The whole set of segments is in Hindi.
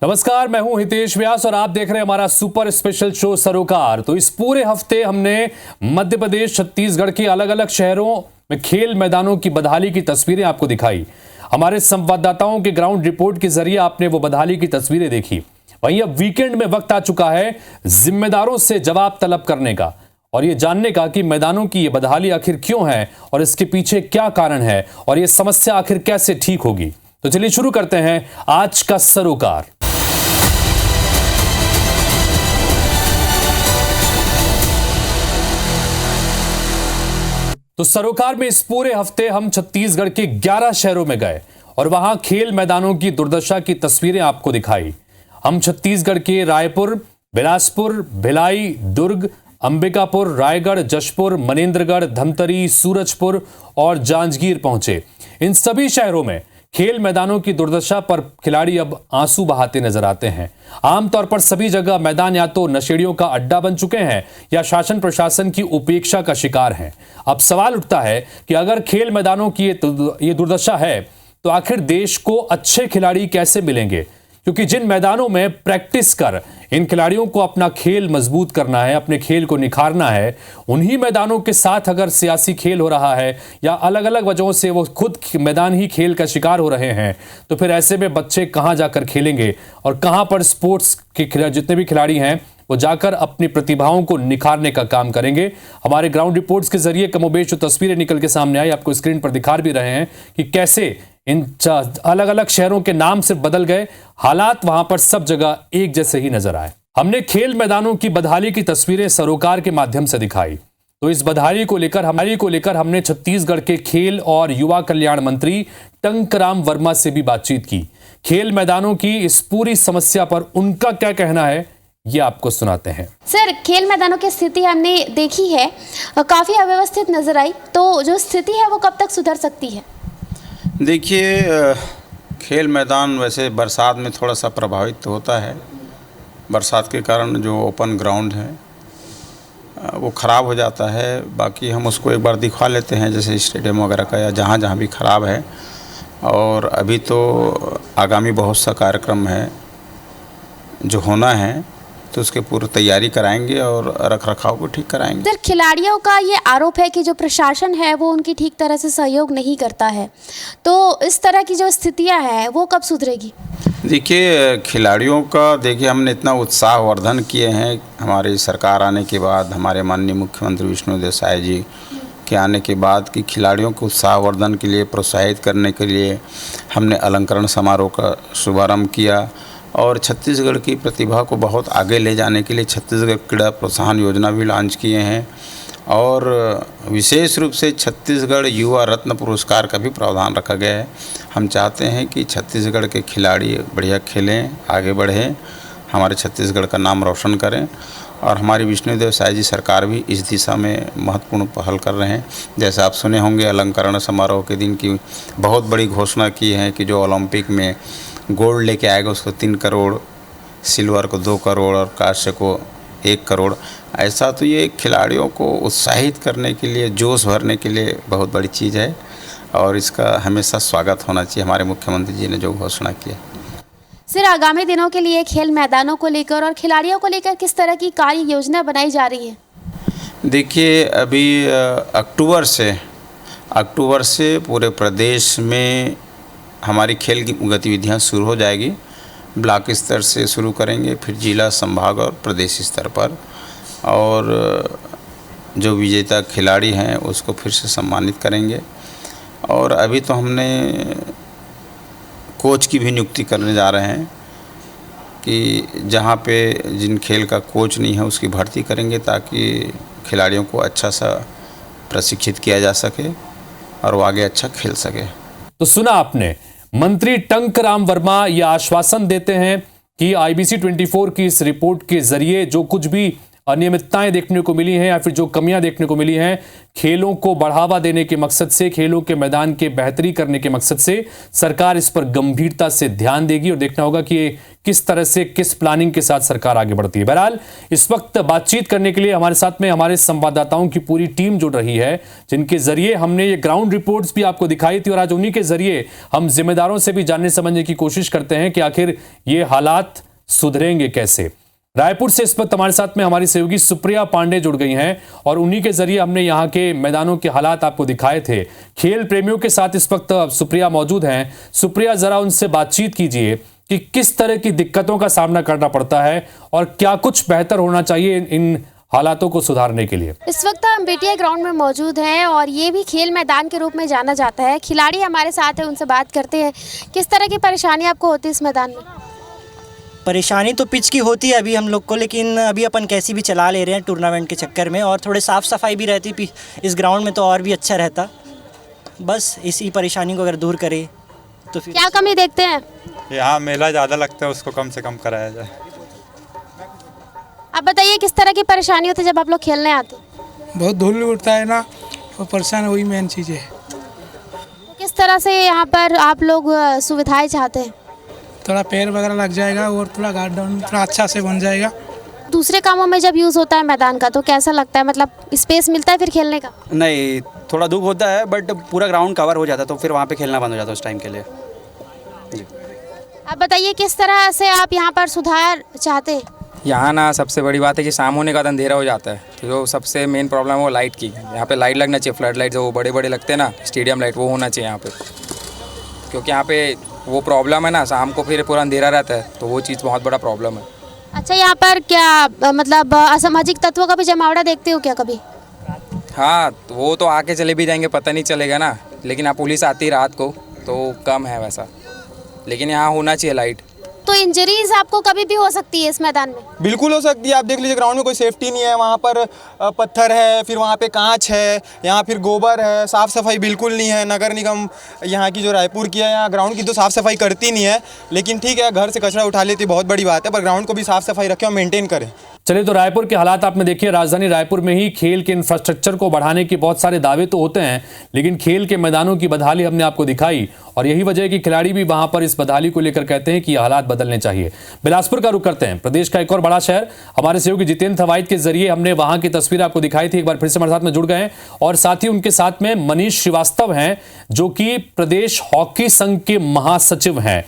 नमस्कार, मैं हूं हितेश व्यास और आप देख रहे हैं हमारा सुपर स्पेशल शो सरोकार। तो इस पूरे हफ्ते हमने मध्य प्रदेश, छत्तीसगढ़ के अलग अलग शहरों में खेल मैदानों की बदहाली की तस्वीरें आपको दिखाई। हमारे संवाददाताओं के ग्राउंड रिपोर्ट के जरिए आपने वो बदहाली की तस्वीरें देखी। वहीं अब वीकेंड में वक्त आ चुका है जिम्मेदारों से जवाब तलब करने का और ये जानने का कि मैदानों की ये बदहाली आखिर क्यों है और इसके पीछे क्या कारण है और ये समस्या आखिर कैसे ठीक होगी। तो चलिए शुरू करते हैं आज का सरोकार। तो सरोकार में इस पूरे हफ्ते हम छत्तीसगढ़ के 11 शहरों में गए और वहां खेल मैदानों की दुर्दशा की तस्वीरें आपको दिखाई। हम छत्तीसगढ़ के रायपुर, बिलासपुर, भिलाई, दुर्ग, अंबिकापुर, रायगढ़, जशपुर, मनेन्द्रगढ़, धमतरी, सूरजपुर और जांजगीर पहुंचे। इन सभी शहरों में खेल मैदानों की दुर्दशा पर खिलाड़ी अब आंसू बहाते नजर आते हैं। आमतौर पर सभी जगह मैदान या तो नशेड़ियों का अड्डा बन चुके हैं या शासन प्रशासन की उपेक्षा का शिकार हैं। अब सवाल उठता है कि अगर खेल मैदानों की ये दुर्दशा है तो आखिर देश को अच्छे खिलाड़ी कैसे मिलेंगे, क्योंकि जिन मैदानों में प्रैक्टिस कर इन खिलाड़ियों को अपना खेल मजबूत करना है, अपने खेल को निखारना है, उन्हीं मैदानों के साथ अगर सियासी खेल हो रहा है या अलग अलग वजहों से वो खुद मैदान ही खेल का शिकार हो रहे हैं, तो फिर ऐसे में बच्चे कहां जाकर खेलेंगे और कहां पर स्पोर्ट्स के जितने भी खिलाड़ी हैं वो जाकर अपनी प्रतिभाओं को निखारने का काम करेंगे। हमारे ग्राउंड रिपोर्ट्स के जरिए कमोबेश जो तस्वीरें निकल के सामने आई, आपको स्क्रीन पर दिखा भी रहे हैं कि कैसे इन अलग अलग शहरों के नाम सिर्फ बदल गए, हालात वहां पर सब जगह एक जैसे ही नजर आए। हमने खेल मैदानों की बदहाली की तस्वीरें सरोकार के माध्यम से दिखाई। तो इस बदहाली को लेकर हमने छत्तीसगढ़ के खेल और युवा कल्याण मंत्री टंकराम वर्मा से भी बातचीत की। खेल मैदानों की इस पूरी समस्या पर उनका क्या कहना है, ये आपको सुनाते हैं। सर, खेल मैदानों की स्थिति हमने देखी है, काफी अव्यवस्थित नजर आई, तो जो स्थिति है वो कब तक सुधर सकती है? देखिए, खेल मैदान वैसे बरसात में थोड़ा सा प्रभावित तो होता है। बरसात के कारण जो ओपन ग्राउंड है वो ख़राब हो जाता है। बाकी हम उसको एक बार दिखा लेते हैं, जैसे स्टेडियम वगैरह का या जहाँ जहाँ भी ख़राब है। और अभी तो आगामी बहुत सा कार्यक्रम है जो होना है, तो उसके पूरी तैयारी कराएंगे और रख रखाव को ठीक कराएंगे। सर, खिलाड़ियों का ये आरोप है कि जो प्रशासन है वो उनकी ठीक तरह से सहयोग नहीं करता है, तो इस तरह की जो स्थितियां हैं वो कब सुधरेगी? देखिए, खिलाड़ियों का हमने इतना उत्साहवर्धन किए हैं हमारी सरकार आने के बाद, हमारे माननीय मुख्यमंत्री विष्णुदेव साय जी के आने के बाद, कि खिलाड़ियों को उत्साहवर्धन के लिए, प्रोत्साहित करने के लिए हमने अलंकरण समारोह का शुभारंभ किया और छत्तीसगढ़ की प्रतिभा को बहुत आगे ले जाने के लिए छत्तीसगढ़ क्रीड़ा प्रोत्साहन योजना भी लॉन्च किए हैं और विशेष रूप से छत्तीसगढ़ युवा रत्न पुरस्कार का भी प्रावधान रखा गया है। हम चाहते हैं कि छत्तीसगढ़ के खिलाड़ी बढ़िया खेलें, आगे बढ़ें, हमारे छत्तीसगढ़ का नाम रोशन करें और हमारी विष्णुदेव साय जी सरकार भी इस दिशा में महत्वपूर्ण पहल कर रहे हैं। जैसे आप सुने होंगे, अलंकरण समारोह के दिन की बहुत बड़ी घोषणा की है कि जो ओलंपिक में गोल्ड लेके आएगा उसको 3 करोड़, सिल्वर को 2 करोड़ और कांस्य को 1 करोड़। ऐसा तो ये खिलाड़ियों को उत्साहित करने के लिए, जोश भरने के लिए बहुत बड़ी चीज़ है और इसका हमेशा स्वागत होना चाहिए। हमारे मुख्यमंत्री जी ने जो घोषणा की है। सर, आगामी दिनों के लिए खेल मैदानों को लेकर और खिलाड़ियों को लेकर किस तरह की कार्य योजना बनाई जा रही है? देखिए, अभी अक्टूबर से पूरे प्रदेश में हमारी खेल की गतिविधियां शुरू हो जाएगी। ब्लॉक स्तर से शुरू करेंगे, फिर जिला, संभाग और प्रदेश स्तर पर, और जो विजेता खिलाड़ी हैं उसको फिर से सम्मानित करेंगे। और अभी तो हमने कोच की भी नियुक्ति करने जा रहे हैं कि जहाँ पे जिन खेल का कोच नहीं है उसकी भर्ती करेंगे ताकि खिलाड़ियों को अच्छा सा प्रशिक्षित किया जा सके और वो आगे अच्छा खेल सके। तो सुना आपने, मंत्री टंकराम वर्मा ये आश्वासन देते हैं कि IBC 24 की इस रिपोर्ट के जरिए जो कुछ भी अनियमितताएं देखने को मिली हैं या फिर जो कमियां देखने को मिली हैं, खेलों को बढ़ावा देने के मकसद से, खेलों के मैदान के बेहतरी करने के मकसद से सरकार इस पर गंभीरता से ध्यान देगी और देखना होगा कि किस तरह से, किस प्लानिंग के साथ सरकार आगे बढ़ती है। बहरहाल इस वक्त बातचीत करने के लिए हमारे साथ में हमारे संवाददाताओं की पूरी टीम जुड़ रही है, जिनके जरिए हमने ये ग्राउंड रिपोर्ट्स भी आपको दिखाई थी और आज उन्हीं के जरिए हम जिम्मेदारों से भी जानने समझने की कोशिश करते हैं कि आखिर ये हालात सुधरेंगे कैसे। रायपुर से इस वक्त हमारे साथ में हमारी सहयोगी सुप्रिया पांडे जुड़ गई हैं और उन्हीं के जरिए हमने यहाँ के मैदानों के हालात आपको दिखाए थे। खेल प्रेमियों के साथ इस वक्त सुप्रिया मौजूद हैं। सुप्रिया, जरा उनसे बातचीत कीजिए कि किस तरह की दिक्कतों का सामना करना पड़ता है और क्या कुछ बेहतर होना चाहिए इन हालातों को सुधारने के लिए। इस वक्त हम बीटीआई ग्राउंड में मौजूद हैं और ये भी खेल मैदान के रूप में जाना जाता है। खिलाड़ी हमारे साथ हैं, उनसे बात करते हैं। किस तरह की परेशानी आपको होती है इस मैदान में? परेशानी तो पिच की होती है अभी हम लोग को, लेकिन अभी अपन कैसी भी चला ले रहे हैं टूर्नामेंट के चक्कर में, और थोड़े साफ़ सफाई भी रहती इस ग्राउंड में तो और भी अच्छा रहता। बस इसी परेशानी को अगर दूर करे तो फिर क्या कमी देखते हैं? यहाँ मेला ज़्यादा लगता है, उसको कम से कम कराया जाए। आप बताइए किस तरह की परेशानी होती है जब आप लोग खेलने आते हैं? बहुत धूल उड़ता है ना, वो परेशान, वही मेन चीज़ है। किस तरह से यहाँ पर आप लोग सुविधाएं चाहते हैं? थोड़ा पैर वगैरह लग जाएगा और थोड़ा गार्डन थोड़ा अच्छा से बन जाएगा। दूसरे कामों में जब यूज़ होता है मैदान का तो कैसा लगता है, मतलब स्पेस मिलता है फिर खेलने का? नहीं, थोड़ा दुख होता है, बट पूरा ग्राउंड कवर हो जाता तो फिर वहाँ पे खेलना बंद हो जाता उस टाइम के लिए। जी, आप बताइए किस तरह से आप यहाँ पर सुधार चाहते हैं? यहाँ ना सबसे बड़ी बात है कि शाम होने का बाद अंधेरा हो जाता है, तो जो सबसे मेन प्रॉब्लम है वो लाइट की। यहाँ पे लाइट लगना चाहिए, फ्लड लाइट जो बड़े बड़े लगते हैं ना, स्टेडियम लाइट, वो होना चाहिए यहाँ पे, क्योंकि यहाँ पे वो प्रॉब्लम है ना, शाम को फिर पूरा अंधेरा रहता है, तो वो चीज़ बहुत बड़ा प्रॉब्लम है। अच्छा, यहाँ पर क्या मतलब असामाजिक तत्वों का भी जमावड़ा देखते हो क्या कभी? हाँ, तो वो तो आके चले भी जाएंगे, पता नहीं चलेगा ना, लेकिन यहाँ पुलिस आती है रात को तो कम है वैसा, लेकिन यहाँ होना चाहिए लाइट। तो इंजरीज आपको कभी भी हो सकती है इस मैदान में? बिल्कुल हो सकती है। आप देख लीजिए ग्राउंड में कोई सेफ्टी नहीं है, वहाँ पर पत्थर है, फिर वहाँ पे कांच है, यहाँ फिर गोबर है, साफ़ सफाई बिल्कुल नहीं है। नगर निगम यहाँ की जो रायपुर की है, यहाँ ग्राउंड की तो साफ़ सफाई करती नहीं है, लेकिन ठीक है, घर से कचरा उठा लेती, बहुत बड़ी बात है, पर ग्राउंड को भी साफ़ सफाई रखें और मेंटेन करें। चलिए, तो रायपुर के हालात आपने देखिए। राजधानी रायपुर में ही खेल के इंफ्रास्ट्रक्चर को बढ़ाने के बहुत सारे दावे तो होते हैं, लेकिन खेल के मैदानों की बदहाली हमने आपको दिखाई और यही वजह है कि खिलाड़ी भी वहां पर इस बदहाली को लेकर कहते हैं कि ये हालात बदलने चाहिए। बिलासपुर का रुख करते हैं, प्रदेश का एक और बड़ा शहर। हमारे सहयोगी जितेंद्र थवाइट के जरिए हमने वहां की तस्वीर आपको दिखाई थी। एक बार फिर से हमारे साथ में जुड़ गए हैं और साथ ही उनके साथ में मनीष श्रीवास्तव हैं, जो कि प्रदेश हॉकी संघ के महासचिव हैं।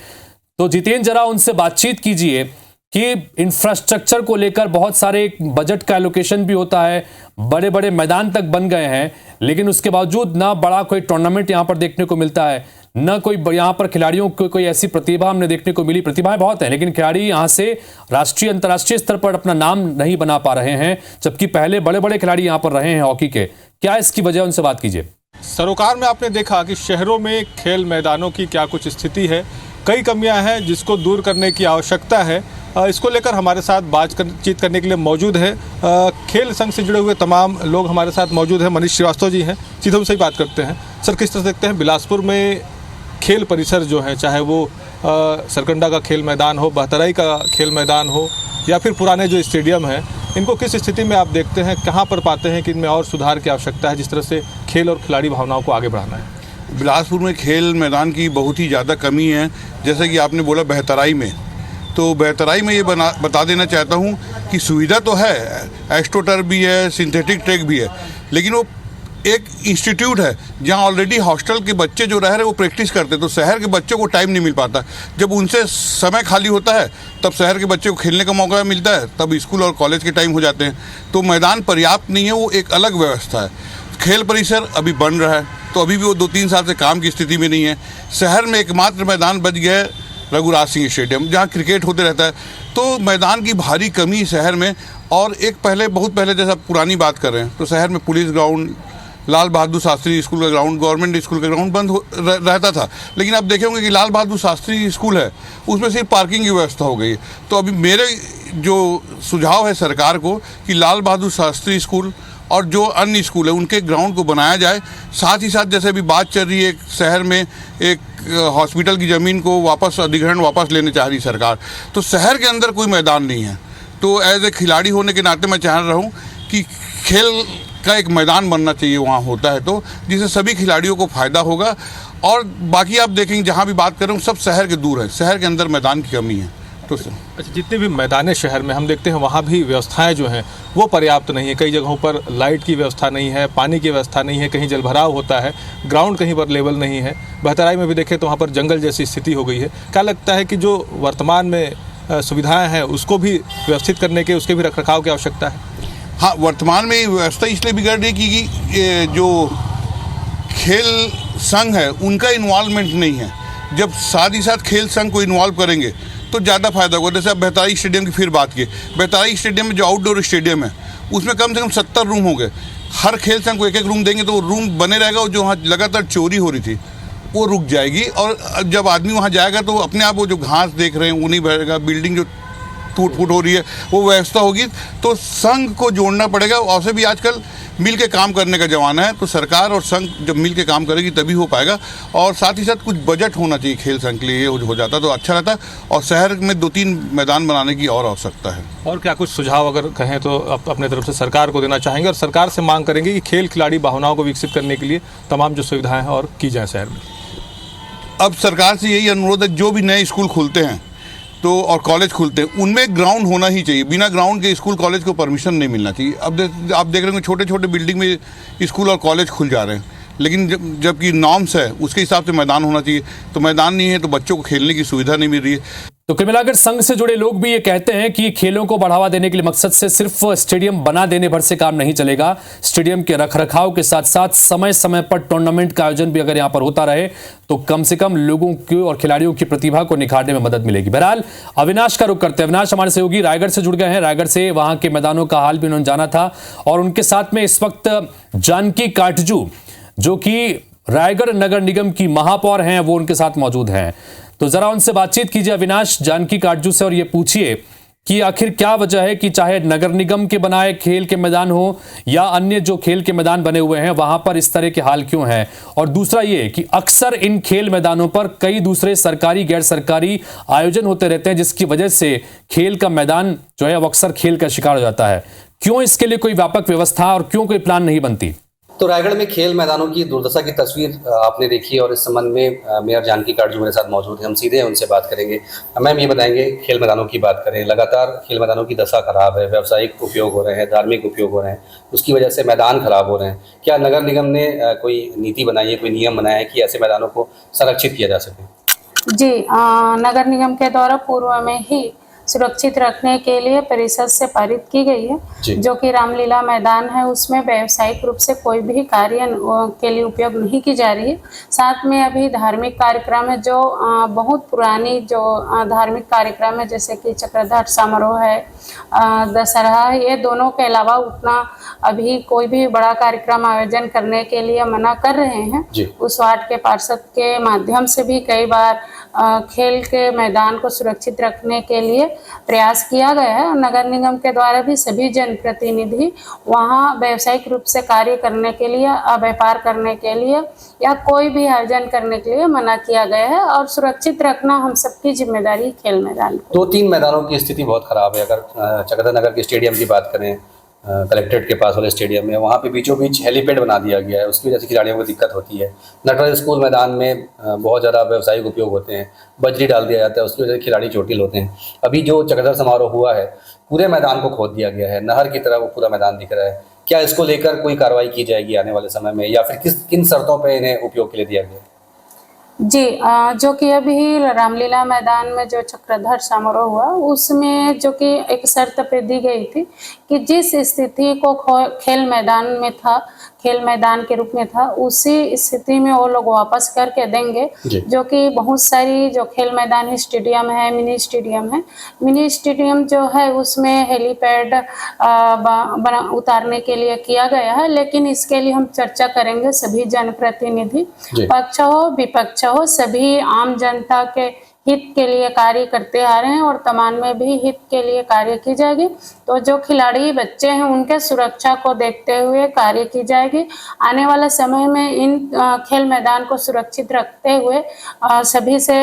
तो जितेंद्र, जरा उनसे बातचीत कीजिए कि इंफ्रास्ट्रक्चर को लेकर बहुत सारे बजट का एलोकेशन भी होता है, बड़े बड़े मैदान तक बन गए हैं, लेकिन उसके बावजूद ना बड़ा कोई टूर्नामेंट यहां पर देखने को मिलता है, न कोई यहां पर खिलाड़ियों को कोई ऐसी प्रतिभा हमने देखने को मिली। प्रतिभाएं बहुत हैं, लेकिन खिलाड़ी यहां से राष्ट्रीय अंतर्राष्ट्रीय स्तर पर अपना नाम नहीं बना पा रहे हैं, जबकि पहले बड़े बड़े खिलाड़ी यहां पर रहे हैं हॉकी के। क्या इसकी वजह, उनसे बात कीजिए। सरोकार में आपने देखा कि शहरों में खेल मैदानों की क्या कुछ स्थिति है, कई कमियां हैं जिसको दूर करने की आवश्यकता है। इसको लेकर हमारे साथ बातचीत करने के लिए मौजूद है खेल संघ से जुड़े हुए तमाम लोग हमारे साथ मौजूद हैं। मनीष श्रीवास्तव जी हैं, सीधे उनसे ही बात करते हैं। सर, किस तरह देखते हैं बिलासपुर में खेल परिसर जो है, चाहे वो सरकंडा का खेल मैदान हो, बहतराई का खेल मैदान हो, या फिर पुराने जो स्टेडियम हैं, इनको किस स्थिति में आप देखते हैं, कहाँ पर पाते हैं कि इनमें और सुधार की आवश्यकता है, जिस तरह से खेल और खिलाड़ी भावनाओं को आगे बढ़ाना है? बिलासपुर में खेल मैदान की बहुत ही ज़्यादा कमी है। जैसे कि आपने बोला बहतराई में, तो बहतराई में ये बता देना चाहता हूँ कि सुविधा तो है, एस्ट्रोटर्फ भी है, सिंथेटिक ट्रैक भी है, लेकिन वो एक इंस्टीट्यूट है जहाँ ऑलरेडी हॉस्टल के बच्चे जो रह रहे हैं वो प्रैक्टिस करते हैं, तो शहर के बच्चों को टाइम नहीं मिल पाता। जब उनसे समय खाली होता है तब शहर के बच्चे को खेलने का मौका मिलता है, तब स्कूल और कॉलेज के टाइम हो जाते हैं, तो मैदान पर्याप्त नहीं है, वो एक अलग व्यवस्था है। खेल परिसर अभी बन रहा है, तो अभी भी वो 2-3 साल से काम की स्थिति में नहीं है। शहर में एकमात्र मैदान बच गया है रघुराज सिंह स्टेडियम, जहाँ क्रिकेट होते रहता है, तो मैदान की भारी कमी शहर में। और एक बहुत पहले जैसा पुरानी बात कर रहे हैं, तो शहर में police ground, Lal Bahadur Shastri school का ग्राउंड, गवर्नमेंट स्कूल का ग्राउंड बंद रहता था, लेकिन आप देखे होंगे कि लाल बहादुर शास्त्री स्कूल है, उसमें सिर्फ पार्किंग की व्यवस्था हो गई है। तो अभी मेरे जो सुझाव है सरकार को कि लाल बहादुर शास्त्री स्कूल और जो अन्य स्कूल है उनके ग्राउंड को बनाया जाए। साथ ही साथ जैसे अभी बात चल रही है शहर में एक हॉस्पिटल की ज़मीन को अधिग्रहण वापस लेने चाह रही सरकार, तो शहर के अंदर कोई मैदान नहीं है, तो एज ए खिलाड़ी होने के नाते मैं चाह रहा हूँ कि खेल का एक मैदान बनना चाहिए वहाँ होता है, तो जिससे सभी खिलाड़ियों को फ़ायदा होगा। और बाकी आप देखेंगे जहाँ भी बात कर रहा हूँ सब शहर के दूर है, शहर के अंदर मैदान की कमी है। तो अच्छा, जितने भी मैदान शहर में हम देखते हैं वहाँ भी व्यवस्थाएं जो हैं वो पर्याप्त नहीं है। कई जगहों पर लाइट की व्यवस्था नहीं है, पानी की व्यवस्था नहीं है, कहीं जलभराव होता है, ग्राउंड कहीं पर लेवल नहीं है। बहतराई में भी देखें तो वहाँ पर जंगल जैसी स्थिति हो गई है। क्या लगता है कि जो वर्तमान में सुविधाएं हैं उसको भी व्यवस्थित करने के, उसके भी रखरखाव की आवश्यकता है? हाँ, वर्तमान में व्यवस्था इसलिए बिगड़ रही है कि जो खेल संघ है उनका इन्वॉल्वमेंट नहीं है। जब साथ ही साथ खेल संघ को इन्वॉल्व करेंगे तो ज़्यादा फायदा होगा। जैसे अब बहतराई स्टेडियम की फिर बात की, बहतराई स्टेडियम में जो आउटडोर स्टेडियम है उसमें कम से कम 70 रूम हो गए। हर खेल संघ को एक एक रूम देंगे तो वो रूम बने रहेगा, और जो वहाँ लगातार चोरी हो रही थी वो रुक जाएगी। और जब आदमी वहाँ जाएगा तो अपने आप वो जो घास देख रहे हैं वो नहीं भरेगा, बिल्डिंग जो टूट फूट हो रही है वो व्यवस्था होगी। तो संघ को जोड़ना पड़ेगा। वैसे भी आजकल मिल के काम करने का ज़माना है, तो सरकार और संघ जब मिल के काम करेगी तभी हो पाएगा। और साथ ही साथ कुछ बजट होना चाहिए खेल संघ के लिए, ये हो जाता तो अच्छा रहता। और शहर में 2-3 मैदान बनाने की और आवश्यकता है। और क्या कुछ सुझाव अगर कहें तो अपने तरफ से सरकार को देना चाहेंगे, और सरकार से मांग करेंगे कि खेल खिलाड़ी भावनाओं को विकसित करने के लिए तमाम जो सुविधाएँ हैं और की जाए शहर में? अब सरकार से यही अनुरोध है, जो भी नए स्कूल खुलते हैं तो और कॉलेज खुलते हैं उनमें ग्राउंड होना ही चाहिए। बिना ग्राउंड के स्कूल कॉलेज को परमिशन नहीं मिलना चाहिए। अब आप देख रहे होंगे छोटे छोटे बिल्डिंग में स्कूल और कॉलेज खुल जा रहे हैं, लेकिन जबकि नॉर्म्स है उसके हिसाब से मैदान होना चाहिए। तो मैदान नहीं है तो बच्चों को खेलने की सुविधा नहीं मिल रही है। तो कुल मिलाकर संघ से जुड़े लोग भी ये कहते हैं कि खेलों को बढ़ावा देने के लिए मकसद से सिर्फ स्टेडियम बना देने भर से काम नहीं चलेगा। स्टेडियम के रखरखाव के साथ साथ समय समय पर टूर्नामेंट का आयोजन भी अगर यहां पर होता रहे तो कम से कम लोगों की और खिलाड़ियों की प्रतिभा को निखारने में मदद मिलेगी। बहरहाल अविनाश का रुख करते हैं। अविनाश हमारे सहयोगी रायगढ़ से जुड़ गए हैं। रायगढ़ से वहां के मैदानों का हाल भी उन्होंने जाना था, और उनके साथ में इस वक्त जानकी काटजू जो कि रायगढ़ नगर निगम की महापौर हैं वो उनके साथ मौजूद हैं। तो जरा उनसे बातचीत कीजिए अविनाश, जानकी काटजू से, और ये पूछिए कि आखिर क्या वजह है कि चाहे नगर निगम के बनाए खेल के मैदान हो या अन्य जो खेल के मैदान बने हुए हैं वहां पर इस तरह के हाल क्यों हैं। और दूसरा ये कि अक्सर इन खेल मैदानों पर कई दूसरे सरकारी गैर सरकारी आयोजन होते रहते हैं जिसकी वजह से खेल का मैदान जो है वो अक्सर खेल का शिकार हो जाता है। क्यों इसके लिए कोई व्यापक व्यवस्था और क्यों कोई प्लान नहीं बनती? तो रायगढ़ में खेल मैदानों की दुर्दशा की तस्वीर आपने देखी, और इस संबंध में मेयर जानकी काटजू मेरे साथ मौजूद हैं। हम सीधे उनसे बात करेंगे। मैम, ये बताएंगे, खेल मैदानों की बात करें, लगातार खेल मैदानों की दशा खराब है, व्यावसायिक उपयोग हो रहे हैं, धार्मिक उपयोग हो रहे हैं, उसकी वजह से मैदान खराब हो रहे हैं। क्या नगर निगम ने कोई नीति बनाई है, कोई नियम बनाया है कि ऐसे मैदानों को संरक्षित किया जा सके? जी, नगर निगम के द्वारा पूर्व में ही सुरक्षित रखने के लिए परिषद से पारित की गई है, जो कि रामलीला मैदान है उसमें व्यावसायिक रूप से कोई भी कार्य के लिए उपयोग नहीं की जा रही है। साथ में अभी धार्मिक कार्यक्रम है, जो बहुत पुरानी जो धार्मिक कार्यक्रम है जैसे कि चक्रधर समारोह है, दशहरा है, ये दोनों के अलावा उतना अभी कोई भी बड़ा कार्यक्रम आयोजन करने के लिए मना कर रहे हैं। उस वार्ड के पार्षद के माध्यम से भी कई बार खेल के मैदान को सुरक्षित रखने के लिए प्रयास किया गया है। नगर निगम के द्वारा भी सभी जनप्रतिनिधि वहां व्यावसायिक रूप से कार्य करने के लिए, व्यापार करने के लिए या कोई भी आयोजन करने के लिए मना किया गया है, और सुरक्षित रखना हम सबकी जिम्मेदारी खेल मैदान को। 2-3 मैदानों की स्थिति बहुत खराब है। अगर चक्रधर नगर के स्टेडियम की बात करें, कलेक्ट्रेट के पास वाले स्टेडियम में, वहाँ पे बीचों बीच हेलीपैड बना दिया गया है, उसकी वजह से खिलाड़ियों को दिक्कत होती है। नटराज स्कूल मैदान में बहुत ज़्यादा व्यावसायिक उपयोग होते हैं, बजरी डाल दिया जाता है, उसकी वजह से खिलाड़ी चोटिल होते हैं। अभी जो चक्रधर समारोह हुआ है पूरे मैदान को खोद दिया गया है, नहर की तरह वो पूरा मैदान दिख रहा है। क्या इसको लेकर कोई कार्रवाई की जाएगी आने वाले समय में, या फिर किन शर्तों पर इन्हें उपयोग के लिए दिया गया? जी, जो कि अभी रामलीला मैदान में जो चक्रधर समारोह हुआ उसमें जो कि एक शर्त पे दी गई थी कि जिस स्थिति को खेल मैदान में था, खेल मैदान के रूप में था, उसी स्थिति में वो लोग वापस करके देंगे। जो कि बहुत सारी जो खेल मैदान है, स्टेडियम है, मिनी स्टेडियम है, मिनी स्टेडियम जो है उसमें हेलीपैड उतारने के लिए किया गया है। लेकिन इसके लिए हम चर्चा करेंगे, सभी जनप्रतिनिधि, पक्ष हो विपक्ष हो, सभी आम जनता के हित के लिए कार्य करते आ रहे हैं, और तमाम में भी हित के लिए कार्य की जाएगी। तो जो खिलाड़ी बच्चे हैं उनके सुरक्षा को देखते हुए कार्य की जाएगी। आने वाले समय में इन खेल मैदान को सुरक्षित रखते हुए सभी से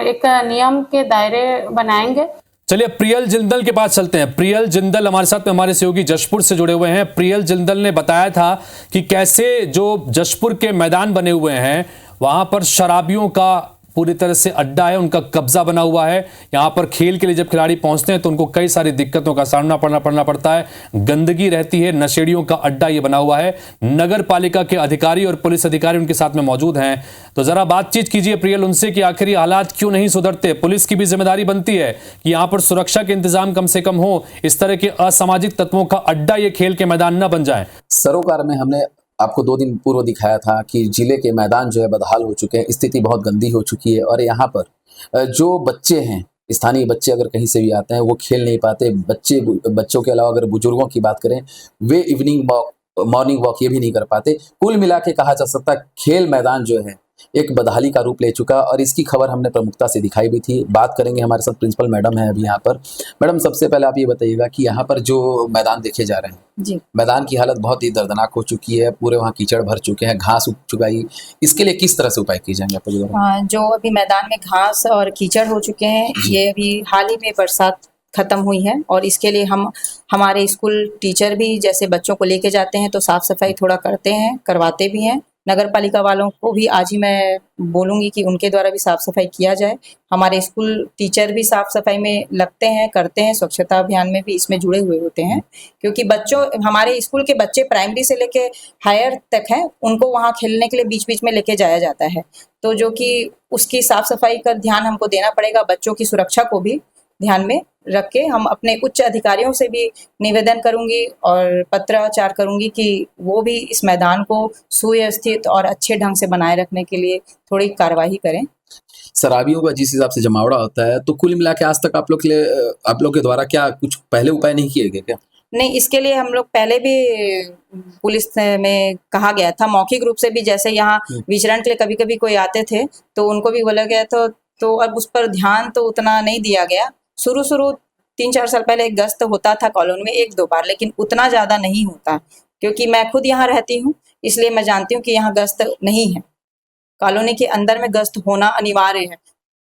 एक नियम के दायरे बनाएंगे। चलिए प्रियल जिंदल के पास चलते हैं। प्रियल जिंदल हमारे साथ में हमारे सहयोगी जशपुर से जुड़े हुए हैं। प्रियल जिंदल ने बताया था कि कैसे जो जशपुर के मैदान बने हुए हैं वहां पर शराबियों का पूरी तरह से अड्डा है, उनका कब्जा बना हुआ है। यहाँ पर खेल के लिए जब खिलाड़ी पहुंचते हैं तो उनको कई सारी दिक्कतों का सामना पड़ना पड़ता है। गंदगी रहती है, नशेड़ियों का अड्डा ये बना हुआ है। नगर पालिका के अधिकारी और पुलिस अधिकारी उनके साथ में मौजूद हैं। तो जरा बातचीत कीजिए प्रियल उनसे कि आखिर ये हालात क्यों नहीं सुधरते। पुलिस की भी जिम्मेदारी बनती है कि यहाँ पर सुरक्षा के इंतजाम कम से कम हो, इस तरह के असामाजिक तत्वों का अड्डा ये खेल के मैदान न बन जाए। सरोकार में हमने आपको 2 दिन पूर्व दिखाया था कि जिले के मैदान जो है बदहाल हो चुके हैं, स्थिति बहुत गंदी हो चुकी है। और यहाँ पर जो बच्चे हैं, स्थानीय बच्चे अगर कहीं से भी आते हैं वो खेल नहीं पाते। बच्चों के अलावा अगर बुजुर्गों की बात करें, वे इवनिंग वॉक, मॉर्निंग वॉक ये भी नहीं कर पाते। कुल मिला के कहा जा सकता खेल मैदान जो है एक बदहाली का रूप ले चुका, और इसकी खबर हमने प्रमुखता से दिखाई भी थी। बात करेंगे, हमारे साथ प्रिंसिपल मैडम है अभी यहाँ पर। मैडम, सबसे पहले आप ये बताइएगा कि यहाँ पर जो मैदान देखे जा रहे हैं जी, मैदान की हालत बहुत ही दर्दनाक हो चुकी है। पूरे वहाँ कीचड़ भर चुके हैं, घास उग चुका है। इसके लिए किस तरह से उपाय किए जाएंगे आपको? जो अभी मैदान में घास और कीचड़ हो चुके हैं, ये अभी हाल ही में बरसात खत्म हुई है, और इसके लिए हमारे स्कूल टीचर भी जैसे बच्चों को लेके जाते हैं तो साफ सफाई थोड़ा करते हैं, करवाते भी हैं। नगर पालिका वालों को भी आज ही मैं बोलूँगी कि उनके द्वारा भी साफ़ सफाई किया जाए। हमारे स्कूल टीचर भी साफ़ सफाई में लगते हैं, करते हैं, स्वच्छता अभियान में भी इसमें जुड़े हुए होते हैं, क्योंकि हमारे स्कूल के बच्चे प्राइमरी से लेके हायर तक हैं, उनको वहाँ खेलने के लिए बीच बीच में लेके जाया जाता है। तो जो कि उसकी साफ़ सफाई का ध्यान हमको देना पड़ेगा, बच्चों की सुरक्षा को भी ध्यान में रख के हम अपने उच्च अधिकारियों से भी निवेदन करूंगी और पत्राचार करूंगी कि वो भी इस मैदान को सुव्यवस्थित और अच्छे ढंग से बनाए रखने के लिए थोड़ी कार्यवाही करें। शराबियों का जिस हिसाब से जमावड़ा होता है, तो कुल मिला के आज तक आप लोग के द्वारा क्या कुछ पहले उपाय नहीं किए गए क्या? नहीं, इसके लिए हम लोग पहले भी पुलिस में कहा गया था, मौखिक रूप से भी। जैसे यहाँ विचरण के लिए कभी कभी कोई आते थे तो उनको भी बोला गया था, तो अब उस पर ध्यान तो उतना नहीं दिया गया। शुरू 3-4 साल पहले एक गश्त होता था कॉलोनी में 1-2 बार, लेकिन उतना ज़्यादा नहीं होता, क्योंकि मैं खुद यहाँ रहती हूँ, इसलिए मैं जानती हूँ कि यहाँ गश्त नहीं है। कॉलोनी के अंदर में गश्त होना अनिवार्य है।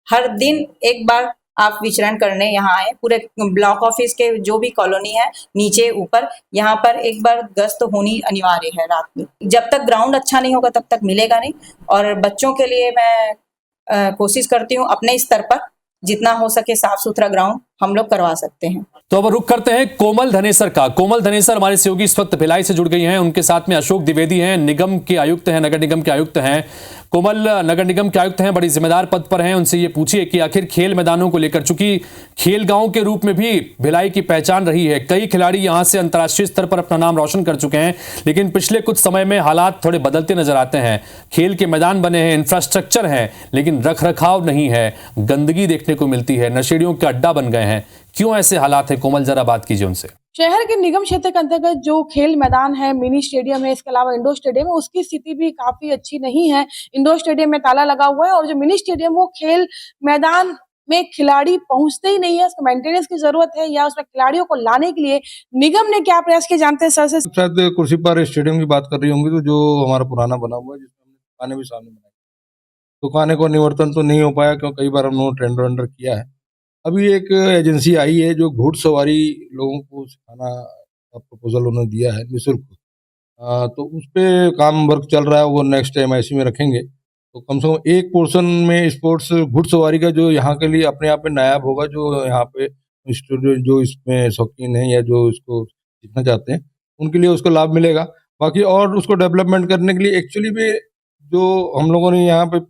हर दिन एक बार आप विचरण करने यहाँ आए, पूरे ब्लॉक ऑफिस के जो भी कॉलोनी है, नीचे ऊपर, यहाँ पर एक बार गश्त होनी अनिवार्य है रात में। जब तक ग्राउंड अच्छा नहीं होगा तब तक मिलेगा नहीं। और बच्चों के लिए मैं कोशिश करती हूँ अपने स्तर पर जितना हो सके साफ सुथरा ग्राउंड हम लोग करवा सकते हैं। तो अब रुख करते हैं कोमल धनेसर का। कोमल धनेसर हमारे सहयोगी इस वक्त भिलाई से जुड़ गई हैं। उनके साथ में अशोक द्विवेदी हैं, निगम के आयुक्त हैं, नगर निगम के आयुक्त हैं। कोमल नगर निगम के आयुक्त हैं, बड़ी जिम्मेदार पद पर हैं। उनसे ये पूछिए कि आखिर खेल मैदानों को लेकर, चूंकि खेल गांव के रूप में भी भिलाई की पहचान रही है, कई खिलाड़ी यहां से अंतर्राष्ट्रीय स्तर पर अपना नाम रोशन कर चुके हैं, लेकिन पिछले कुछ समय में हालात थोड़े बदलते नजर आते हैं। खेल के मैदान बने हैं, इंफ्रास्ट्रक्चर है, लेकिन रख रखाव नहीं है, गंदगी देखने को मिलती है, नशेड़ियों के अड्डा बन गए हैं। क्यों ऐसे हालात है? कोमल, जरा बात कीजिए उनसे। शहर के निगम क्षेत्र के अंतर्गत जो खेल मैदान है, मिनी स्टेडियम है, इसके अलावा इंडोर स्टेडियम है, उसकी स्थिति भी काफी अच्छी नहीं है। इंडोर स्टेडियम में ताला लगा हुआ है, और जो मिनी स्टेडियम वो खेल मैदान में खिलाड़ी पहुंचते ही नहीं है। उसको मेंटेनेंस की जरूरत है, या उसमें खिलाड़ियों को लाने के लिए निगम ने क्या प्रयास किए, जानते हैं सर से। शायद कुर्सी पर स्टेडियम की बात कर रही होंगी, तो जो हमारा पुराना बना हुआ है, जिसमें हमने दुकानें भी सामने बनाई, दुकानें को निवर्तन तो नहीं हो पाया, क्योंकि कई बार हम लोगों ने टेंडर वेंडर किया है। अभी एक एजेंसी आई है जो घुड़सवारी लोगों को सिखाना का प्रपोजल उन्होंने दिया है निःशुल्क, तो उस पर काम वर्क चल रहा है। वो नेक्स्ट MIC में रखेंगे, तो कम से कम एक पोर्शन में स्पोर्ट्स घुड़सवारी का जो यहाँ के लिए अपने आप में नायाब होगा, जो यहाँ पे स्टूडेंट जो इसमें शौकीन है या जो इसको सीखना चाहते हैं, उनके लिए उसको लाभ मिलेगा। बाकी और उसको डेवलपमेंट करने के लिए एक्चुअली में जो हम लोगों ने यहाँ पे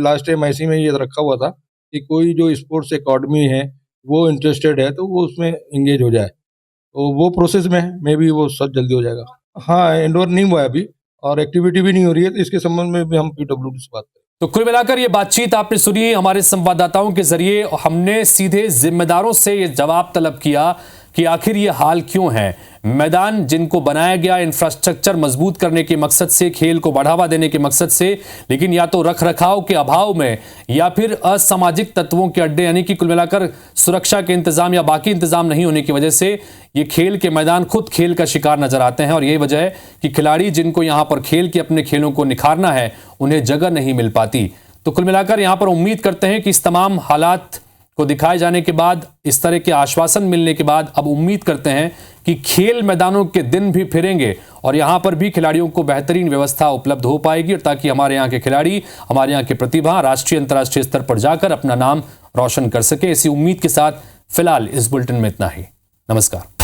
लास्ट MIC में ये रखा हुआ था कि कोई जो स्पोर्ट्स एकेडमी है वो इंटरेस्टेड है तो वो उसमें इंगेज हो जाए, तो वो प्रोसेस में मे भी वो सब जल्दी हो जाएगा। हाँ, इंडोर नहीं हुआ है अभी, और एक्टिविटी भी नहीं हो रही है, तो इसके संबंध में भी हम PWD से बात करें। तो कुल मिलाकर ये बातचीत आपने सुनी हमारे संवाददाताओं के जरिए। हमने सीधे जिम्मेदारों से ये जवाब तलब किया कि आखिर ये हाल क्यों है। मैदान जिनको बनाया गया इंफ्रास्ट्रक्चर मजबूत करने के मकसद से, खेल को बढ़ावा देने के मकसद से, लेकिन या तो रखरखाव के अभाव में या फिर असामाजिक तत्वों के अड्डे, यानी कि कुल मिलाकर सुरक्षा के इंतजाम या बाकी इंतजाम नहीं होने की वजह से ये खेल के मैदान खुद खेल का शिकार नजर आते हैं। और यही वजह है कि खिलाड़ी जिनको यहाँ पर खेल के अपने खेलों को निखारना है, उन्हें जगह नहीं मिल पाती। तो कुल मिलाकर यहाँ पर उम्मीद करते हैं कि इस तमाम हालात को दिखाए जाने के बाद, इस तरह के आश्वासन मिलने के बाद अब उम्मीद करते हैं कि खेल मैदानों के दिन भी फिरेंगे और यहां पर भी खिलाड़ियों को बेहतरीन व्यवस्था उपलब्ध हो पाएगी, और ताकि हमारे यहाँ के खिलाड़ी, हमारे यहाँ की प्रतिभा राष्ट्रीय अंतर्राष्ट्रीय स्तर पर जाकर अपना नाम रोशन कर सके। इसी उम्मीद के साथ फिलहाल इस बुलेटिन में इतना ही। नमस्कार।